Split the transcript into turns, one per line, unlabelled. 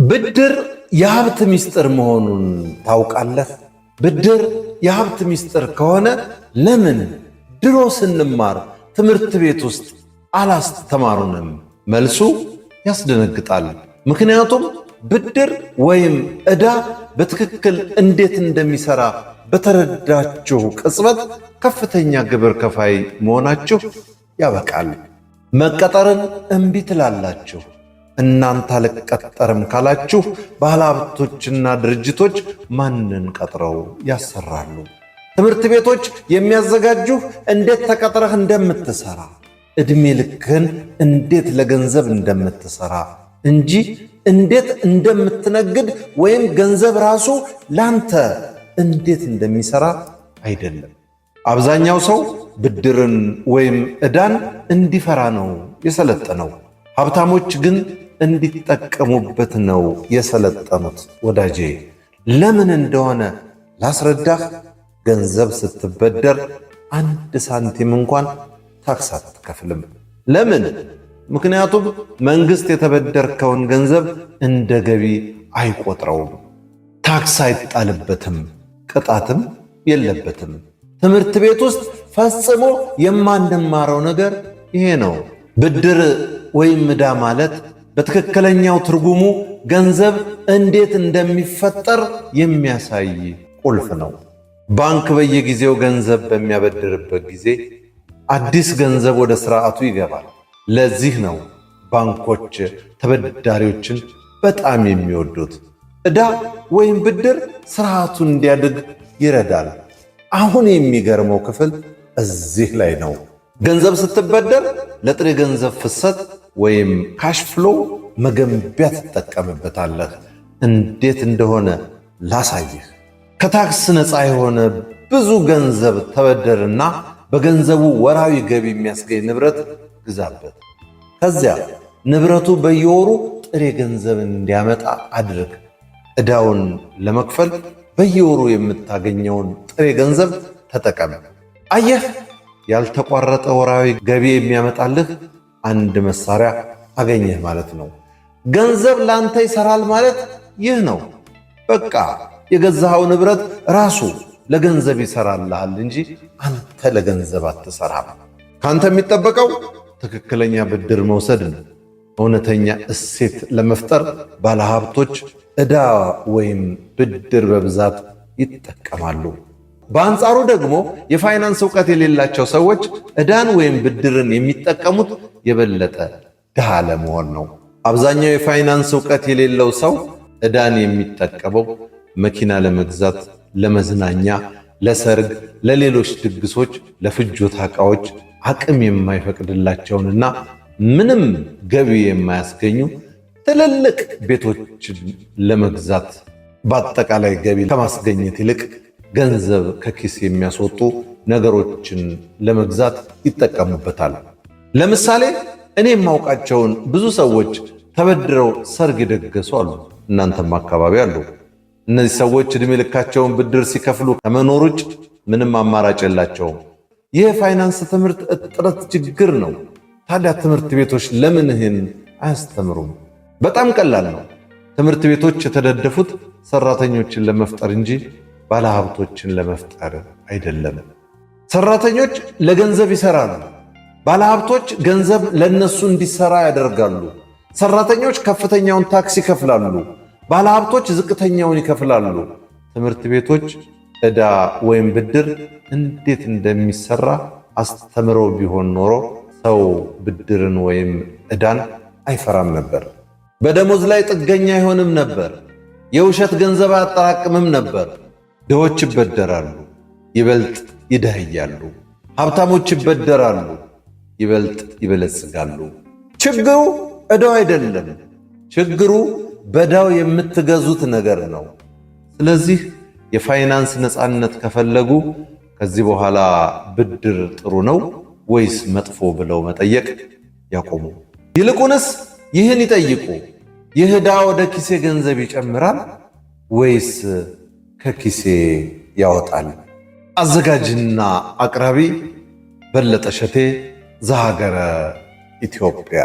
ብድር የሀብት ሚስጥር መሆኑን ታውቃለህ? ብድር የሀብት ሚስጥር ከሆነ ለምን ድሮ ስንማር ትምህርት ቤት ውስጥ አላስተማሩንም? መልሱ ያስደነግጣል። ምክንያቱም ብድር ወይም ዕዳ በትክክል እንዴት እንደሚሰራ በተረዳችሁ ቅጽበት ከፍተኛ ግብር ከፋይ መሆናችሁ ያበቃል። መቀጠርን እምቢ ትላላችሁ። እናንተ አልቀጠርም ካላችሁ ባለሀብቶችና ድርጅቶች ማንን ቀጥረው ያሰራሉ? ትምህርት ቤቶች የሚያዘጋጁህ እንዴት ተቀጥረህ እንደምትሰራ፣ ዕድሜ ልክህን እንዴት ለገንዘብ እንደምትሰራ እንጂ እንዴት እንደምትነግድ ወይም ገንዘብ ራሱ ላንተ እንዴት እንደሚሰራ አይደለም። አብዛኛው ሰው ብድርን ወይም ዕዳን እንዲፈራ ነው የሰለጠነው። ሀብታሞች ግን እንዲጠቀሙበት ነው የሰለጠኑት። ወዳጄ ለምን እንደሆነ ላስረዳህ። ገንዘብ ስትበደር 1 ሳንቲም እንኳን ታክስ አትከፍልም። ለምን? ምክንያቱም መንግሥት የተበደርከውን ገንዘብ እንደ ገቢ አይቆጥረውም። ታክስ አይጣልበትም፣ ቅጣትም የለበትም። ትምህርት ቤት ውስጥ ፈጽሞ የማንማረው ነገር ይሄ ነው። ብድር ወይም ዕዳ ማለት በትክክለኛው ትርጉሙ ገንዘብ እንዴት እንደሚፈጠር የሚያሳይ ቁልፍ ነው። ባንክ በየጊዜው ገንዘብ በሚያበድርበት ጊዜ አዲስ ገንዘብ ወደ ሥርዓቱ ይገባል። ለዚህ ነው ባንኮች ተበዳሪዎችን በጣም የሚወዱት። ዕዳ ወይም ብድር ሥርዓቱ እንዲያድግ ይረዳል። አሁን የሚገርመው ክፍል እዚህ ላይ ነው። ገንዘብ ስትበደር ለጥሬ ገንዘብ ፍሰት ወይም ካሽፍሎ መገንቢያ ትጠቀምበታለህ። እንዴት እንደሆነ ላሳይህ። ከታክስ ነፃ የሆነ ብዙ ገንዘብ ተበደርና በገንዘቡ ወራዊ ገቢ የሚያስገኝ ንብረት ግዛበት። ከዚያ ንብረቱ በየወሩ ጥሬ ገንዘብ እንዲያመጣ አድርግ። ዕዳውን ለመክፈል በየወሩ የምታገኘውን ጥሬ ገንዘብ ተጠቀም። አየህ፣ ያልተቋረጠ ወራዊ ገቢ የሚያመጣልህ አንድ መሳሪያ አገኘህ ማለት ነው። ገንዘብ ላንተ ይሰራል ማለት ይህ ነው። በቃ የገዛኸው ንብረት ራሱ ለገንዘብ ይሰራልሃል እንጂ አንተ ለገንዘብ አትሰራም። ካንተ የሚጠበቀው ትክክለኛ ብድር መውሰድ ነው። እውነተኛ እሴት ለመፍጠር ባለሀብቶች ዕዳ ወይም ብድር በብዛት ይጠቀማሉ። በአንጻሩ ደግሞ የፋይናንስ ዕውቀት የሌላቸው ሰዎች ዕዳን ወይም ብድርን የሚጠቀሙት የበለጠ ድሃ ለመሆን ነው። አብዛኛው የፋይናንስ ዕውቀት የሌለው ሰው ዕዳን የሚጠቀመው መኪና ለመግዛት፣ ለመዝናኛ፣ ለሰርግ፣ ለሌሎች ድግሶች፣ ለፍጆታ ዕቃዎች አቅም የማይፈቅድላቸውንና ምንም ገቢ የማያስገኙ ትልልቅ ቤቶችን ለመግዛት በአጠቃላይ ገቢ ከማስገኘት ይልቅ ገንዘብ ከኪስ የሚያስወጡ ነገሮችን ለመግዛት ይጠቀሙበታል። ለምሳሌ እኔ የማውቃቸውን ብዙ ሰዎች ተበድረው ሰርግ የደገሱ አሉ። እናንተም አካባቢ አሉ። እነዚህ ሰዎች ዕድሜ ልካቸውን ብድር ሲከፍሉ ከመኖር ውጭ ምንም አማራጭ የላቸውም። ይህ የፋይናንስ ትምህርት እጥረት ችግር ነው። ታዲያ ትምህርት ቤቶች ለምን ይህን አያስተምሩም? በጣም ቀላል ነው። ትምህርት ቤቶች የተደደፉት ሰራተኞችን ለመፍጠር እንጂ ባለሀብቶችን ለመፍጠር አይደለም። ሰራተኞች ለገንዘብ ይሰራሉ። ባለሀብቶች ገንዘብ ለነሱ እንዲሰራ ያደርጋሉ። ሰራተኞች ከፍተኛውን ታክስ ይከፍላሉ። ባለሀብቶች ዝቅተኛውን ይከፍላሉ። ትምህርት ቤቶች ዕዳ ወይም ብድር እንዴት እንደሚሰራ አስተምረው ቢሆን ኖሮ ሰው ብድርን ወይም ዕዳን አይፈራም ነበር። በደሞዝ ላይ ጥገኛ አይሆንም ነበር። የውሸት ገንዘብ አያጠራቅምም ነበር። ድሆች ይበደራሉ፣ ይበልጥ ይደህያሉ። ሀብታሞች ይበደራሉ፣ ይበልጥ ይበለጽጋሉ። ችግሩ ዕዳው አይደለም። ችግሩ በዕዳው የምትገዙት ነገር ነው። ስለዚህ የፋይናንስ ነፃነት ከፈለጉ ከዚህ በኋላ ብድር ጥሩ ነው ወይስ መጥፎ ብለው መጠየቅ ያቆሙ። ይልቁንስ ይህን ይጠይቁ። ይህ ዕዳ ወደ ኪሴ ገንዘብ ይጨምራል ወይስ ከኪሴ ያወጣል? አዘጋጅና አቅራቢ በለጠ ሸቴ ዘሀገረ ኢትዮጵያ።